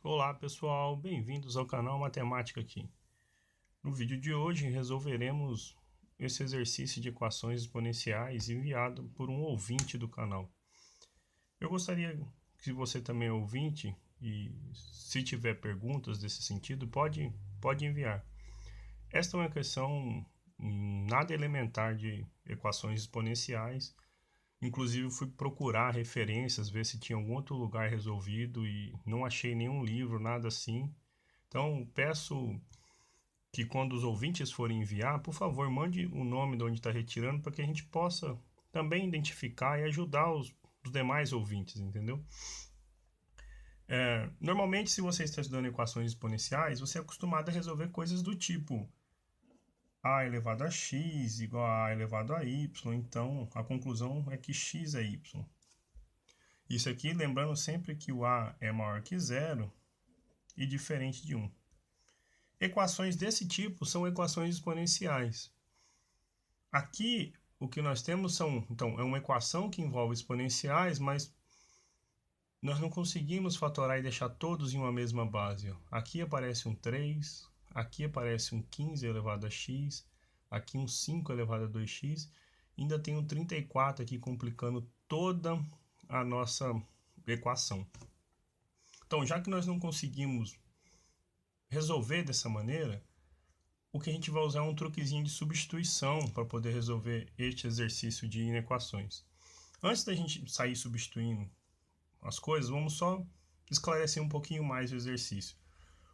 Olá pessoal, bem-vindos ao canal Matemática aqui. No vídeo de hoje resolveremos esse exercício de equações exponenciais enviado por um ouvinte do canal. Eu gostaria que você também é ouvinte e se tiver perguntas desse sentido pode enviar. Esta é uma questão nada elementar de equações exponenciais. Inclusive fui procurar referências, ver se tinha algum outro lugar resolvido e não achei nenhum livro, nada assim. Então peço que quando os ouvintes forem enviar, por favor, mande o nome de onde está retirando para que a gente possa também identificar e ajudar os demais ouvintes, entendeu? Normalmente, se você está estudando equações exponenciais, você é acostumado a resolver coisas do tipo a elevado a x igual a elevado a y, então a conclusão é que x é y. Isso aqui lembrando sempre que o a é maior que zero e diferente de 1. Equações desse tipo são equações exponenciais. Aqui o que nós temos então, é uma equação que envolve exponenciais, mas nós não conseguimos fatorar e deixar todos em uma mesma base. Aqui aparece um 3, aqui aparece um 15 elevado a x, aqui um 5 elevado a 2x, ainda tem um 34 aqui complicando toda a nossa equação. Então, já que nós não conseguimos resolver dessa maneira, o que a gente vai usar é um truquezinho de substituição para poder resolver este exercício de inequações. Antes da gente sair substituindo as coisas, vamos só esclarecer um pouquinho mais o exercício.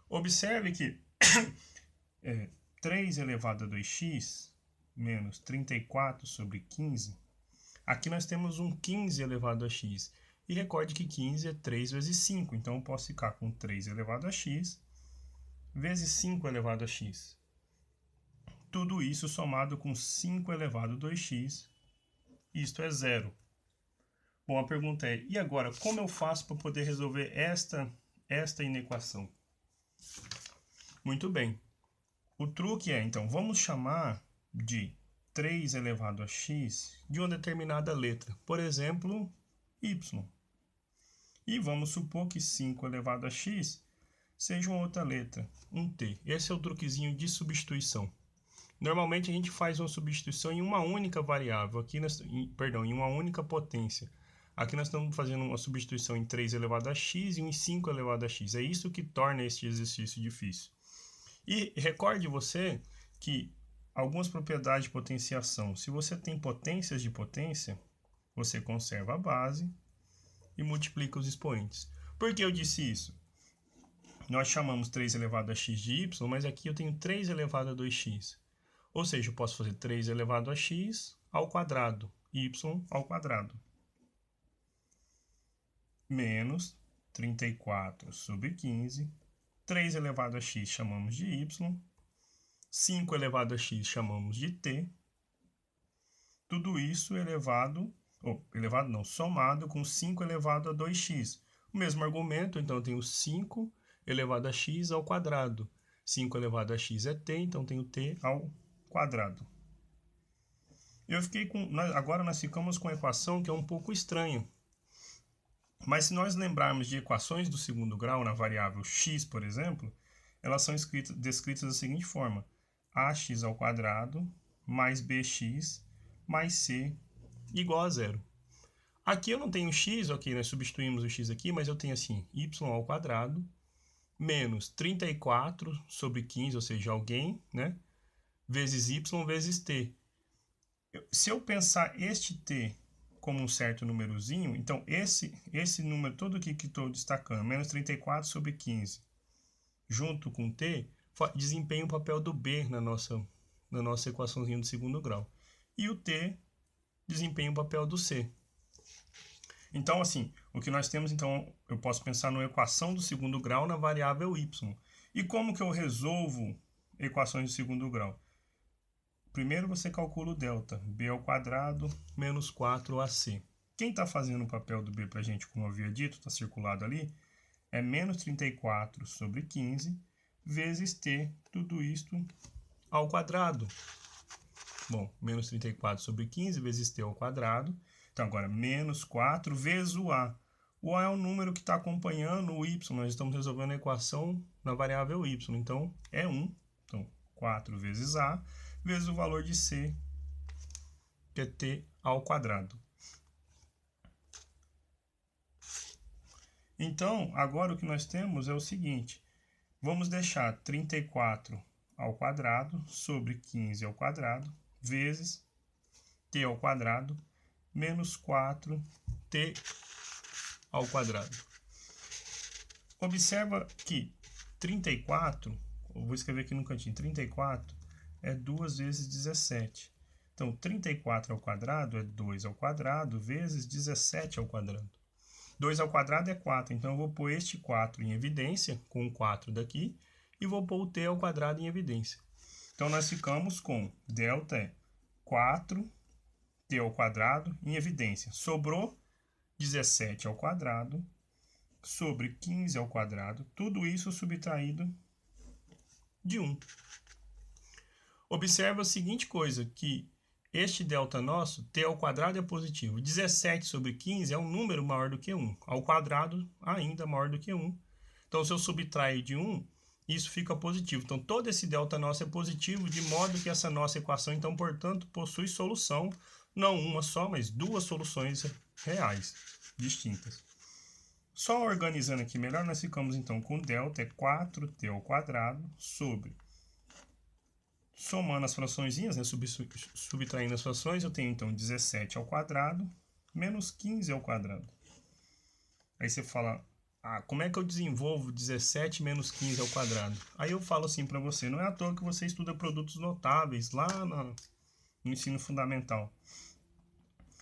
Observe que 3 elevado a 2x menos 34 sobre 15, aqui nós temos um 15 elevado a x. E recorde que 15 é 3 vezes 5, então eu posso ficar com 3 elevado a x vezes 5 elevado a x. Tudo isso somado com 5 elevado a 2x, isto é zero. Bom, a pergunta é, e agora, como eu faço para poder resolver esta inequação? Muito bem. O truque é, então, vamos chamar de 3 elevado a x de uma determinada letra, por exemplo, y. E vamos supor que 5 elevado a x seja uma outra letra, um t. Esse é o truquezinho de substituição. Normalmente a gente faz uma substituição em uma única variável, em uma única potência. Aqui nós estamos fazendo uma substituição em 3 elevado a x e em 5 elevado a x. É isso que torna este exercício difícil. E recorde você que algumas propriedades de potenciação, se você tem potências de potência, você conserva a base e multiplica os expoentes. Por que eu disse isso? Nós chamamos 3 elevado a x de y, mas aqui eu tenho 3 elevado a 2x. Ou seja, eu posso fazer 3 elevado a x ao quadrado, y ao quadrado, menos 34 sobre 15, 3 elevado a x chamamos de y, 5 elevado a x chamamos de t, tudo isso somado com 5 elevado a 2x. O mesmo argumento, então eu tenho 5 elevado a x ao quadrado. 5 elevado a x é t, então tenho t ao quadrado. Agora nós ficamos com a equação que é um pouco estranha. Mas se nós lembrarmos de equações do segundo grau na variável x, por exemplo, elas são descritas da seguinte forma: ax ao quadrado mais bx mais c igual a zero. Aqui eu não tenho x, ok, nós substituímos o x aqui, mas eu tenho assim, y ao quadrado menos 34 sobre 15, ou seja, alguém, né, vezes y vezes t. Se eu pensar este t como um certo númerozinho, então esse número todo aqui que estou destacando, menos 34 sobre 15, junto com t, desempenha o papel do b na nossa equaçãozinha do segundo grau. E o t desempenha o papel do c. Então, assim, o que nós temos, então, eu posso pensar numa equação do segundo grau na variável y. E como que eu resolvo equações do segundo grau? Primeiro você calcula o delta, b ao quadrado menos 4ac. Quem está fazendo o papel do b para a gente, como eu havia dito, está circulado ali, é menos 34 sobre 15 vezes t, tudo isto ao quadrado. Bom, menos 34 sobre 15 vezes t ao quadrado. Então, agora, menos 4 vezes o a. O A é o número que está acompanhando o Y. Nós estamos resolvendo a equação na variável Y. Então, é 1. Então, 4 vezes A, vezes o valor de C, que é T ao quadrado. Então, agora o que nós temos é o seguinte. Vamos deixar 34 ao quadrado sobre 15 ao quadrado, vezes T ao quadrado, menos 4T ao quadrado. Observa que 34, eu vou escrever aqui no cantinho, 34 é 2 vezes 17. Então, 34 ao quadrado é 2 ao quadrado vezes 17 ao quadrado. 2 ao quadrado é 4, então eu vou pôr este 4 em evidência, com o 4 daqui, e vou pôr o t ao quadrado em evidência. Então, nós ficamos com delta é 4t ao quadrado em evidência. Sobrou 17 ao quadrado sobre 15 ao quadrado, tudo isso subtraído de 1. Observa a seguinte coisa, que este delta nosso, t ao quadrado é positivo. 17 sobre 15 é um número maior do que 1. Ao quadrado, ainda maior do que 1. Então, se eu subtrair de 1, isso fica positivo. Então, todo esse delta nosso é positivo, de modo que essa nossa equação, então, portanto, possui solução, não uma só, mas duas soluções reais, distintas. Só organizando aqui melhor, nós ficamos, então, com delta é 4t ao quadrado sobre... Somando as fraçõezinhas, né, subtraindo as frações, eu tenho então 17 ao quadrado menos 15 ao quadrado. Aí você fala, como é que eu desenvolvo 17 menos 15 ao quadrado? Aí eu falo assim para você, não é à toa que você estuda produtos notáveis lá no ensino fundamental.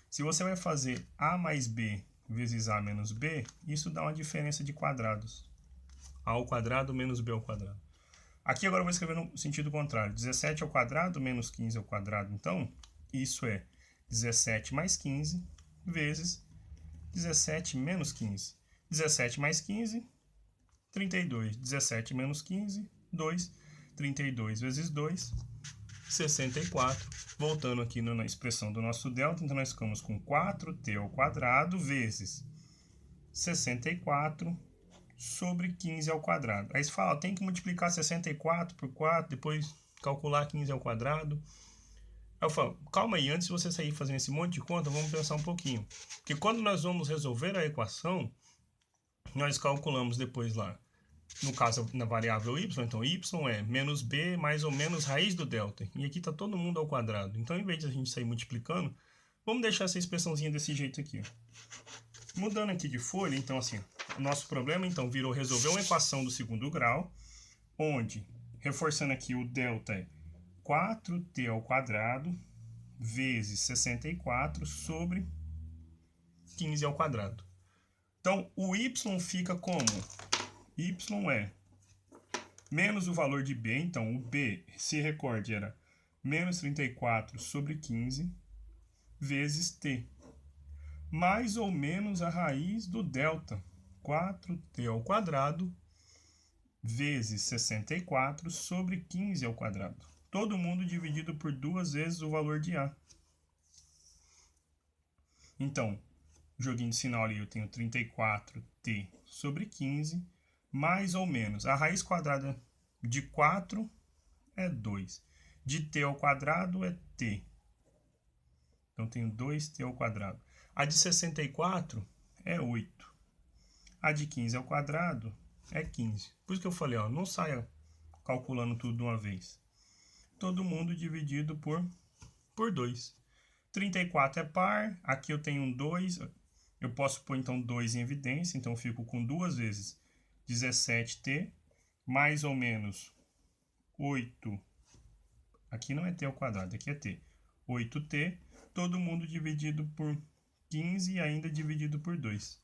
Se você vai fazer A mais B vezes A menos B, isso dá uma diferença de quadrados. A ao quadrado menos B ao quadrado. Aqui agora eu vou escrever no sentido contrário. 17 ao quadrado menos 15 ao quadrado. Então, isso é 17 mais 15 vezes 17 menos 15. 17 mais 15, 32. 17 menos 15, 2. 32 vezes 2, 64. Voltando aqui na expressão do nosso delta, então nós ficamos com 4t ao quadrado vezes 64 sobre 15 ao quadrado. Aí você fala, tem que multiplicar 64 por 4, depois calcular 15 ao quadrado. Aí eu falo, calma aí, antes de você sair fazendo esse monte de conta, vamos pensar um pouquinho. Porque quando nós vamos resolver a equação, nós calculamos depois lá, no caso na variável y, então y é menos b mais ou menos raiz do delta. E aqui está todo mundo ao quadrado. Então, em vez de a gente sair multiplicando, vamos deixar essa expressãozinha desse jeito aqui. Mudando aqui de folha, então assim, o nosso problema então virou resolver uma equação do segundo grau, onde, reforçando aqui, o delta é 4t ao quadrado vezes 64 sobre 15 ao quadrado. Então, o y fica como? Y é menos o valor de b, então o b, se recorde, era menos 34 sobre 15 vezes t. Mais ou menos a raiz do delta, 4t ao quadrado vezes 64 sobre 15 ao quadrado. Todo mundo dividido por 2 vezes o valor de A. Então, joguinho de sinal ali, eu tenho 34t sobre 15, mais ou menos. A raiz quadrada de 4 é 2. De t ao quadrado é t. Então, tenho 2t ao quadrado. A de 64 é 8. A de 15 ao quadrado é 15. Por isso que eu falei, ó, não saia calculando tudo de uma vez. Todo mundo dividido por 2. 34 é par, aqui eu tenho um 2, eu posso pôr então 2 em evidência, então eu fico com 2 vezes 17t, mais ou menos 8, aqui não é t ao quadrado, aqui é t, 8t, todo mundo dividido por 15 e ainda dividido por 2.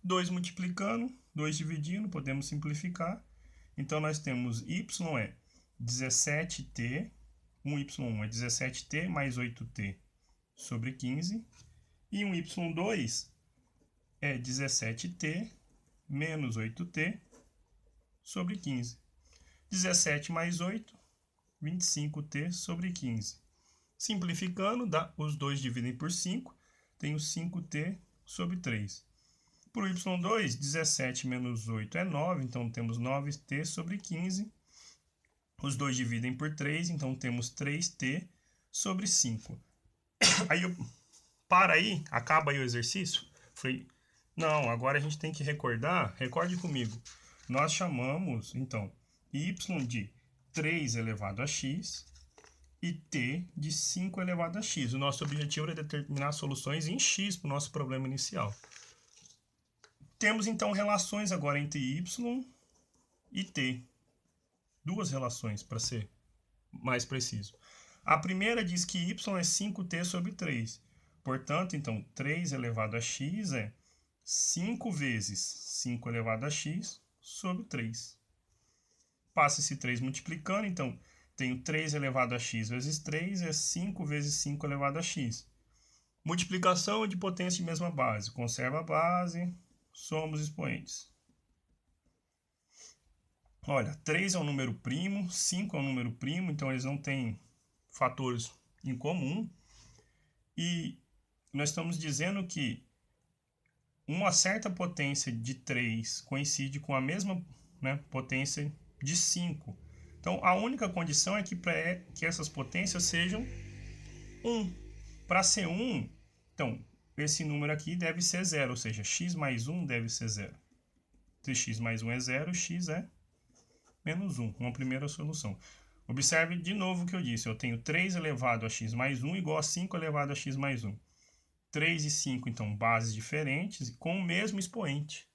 2 multiplicando, 2 dividindo, podemos simplificar. Então, nós temos y é 17t, um y1 é 17t mais 8t sobre 15. E um y2 é 17t menos 8t sobre 15. 17 mais 8, 25t sobre 15. Simplificando, os dois dividem por 5, tenho 5t sobre 3. Para o y2, 17 menos 8 é 9, então temos 9t sobre 15. Os dois dividem por 3, então temos 3t sobre 5. Para aí, acaba aí o exercício. Falei, não, agora a gente tem que recordar, recorde comigo. Nós chamamos, então, y de 3 elevado a x e t de 5 elevado a x. O nosso objetivo era determinar soluções em x para o nosso problema inicial. Temos, então, relações agora entre y e t. Duas relações, para ser mais preciso. A primeira diz que y é 5t sobre 3. Portanto, então, 3 elevado a x é 5 vezes 5 elevado a x sobre 3. Passa esse 3 multiplicando, então, tenho 3 elevado a x vezes 3 é 5 vezes 5 elevado a x. Multiplicação de potência de mesma base. Conserva a base, somos expoentes. Olha, 3 é um número primo, 5 é um número primo, então eles não têm fatores em comum. E nós estamos dizendo que uma certa potência de 3 coincide com a mesma, potência de 5. Então, a única condição é que essas potências sejam 1. Para ser 1, então, esse número aqui deve ser 0, ou seja, x mais 1 deve ser 0. Se x mais 1 é 0, x é menos 1, uma primeira solução. Observe de novo o que eu disse. Eu tenho 3 elevado a x mais 1 igual a 5 elevado a x mais 1. 3 e 5, então, bases diferentes com o mesmo expoente.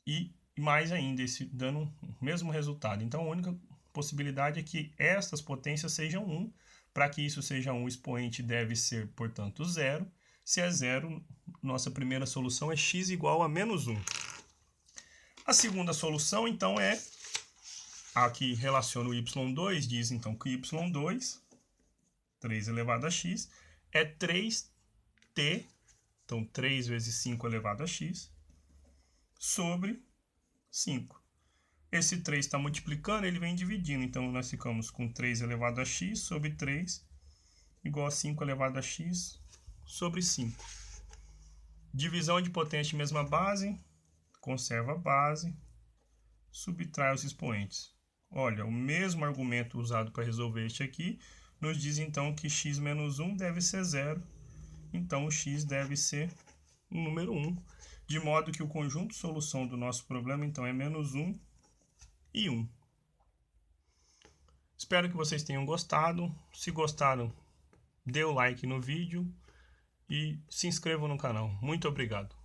E mais ainda, dando o mesmo resultado. Então, a única possibilidade é que estas potências sejam 1. Para que isso seja 1, o expoente deve ser, portanto, 0. Se é 0, nossa primeira solução é x igual a menos 1. A segunda solução, então, é a que relaciona o y2, diz, então, que o y2, 3 elevado a x, é 3t, então, 3 vezes 5 elevado a x, sobre 5. Esse 3 está multiplicando, ele vem dividindo, então, nós ficamos com 3 elevado a x sobre 3, igual a 5 elevado a x sobre 5. Divisão de potência de mesma base, conserva a base, subtrai os expoentes. Olha, o mesmo argumento usado para resolver este aqui, nos diz então que x menos 1 deve ser 0. Então, o x deve ser o número 1. De modo que o conjunto de solução do nosso problema, então, é menos 1 e 1. Espero que vocês tenham gostado. Se gostaram, dê o like no vídeo e se inscrevam no canal. Muito obrigado.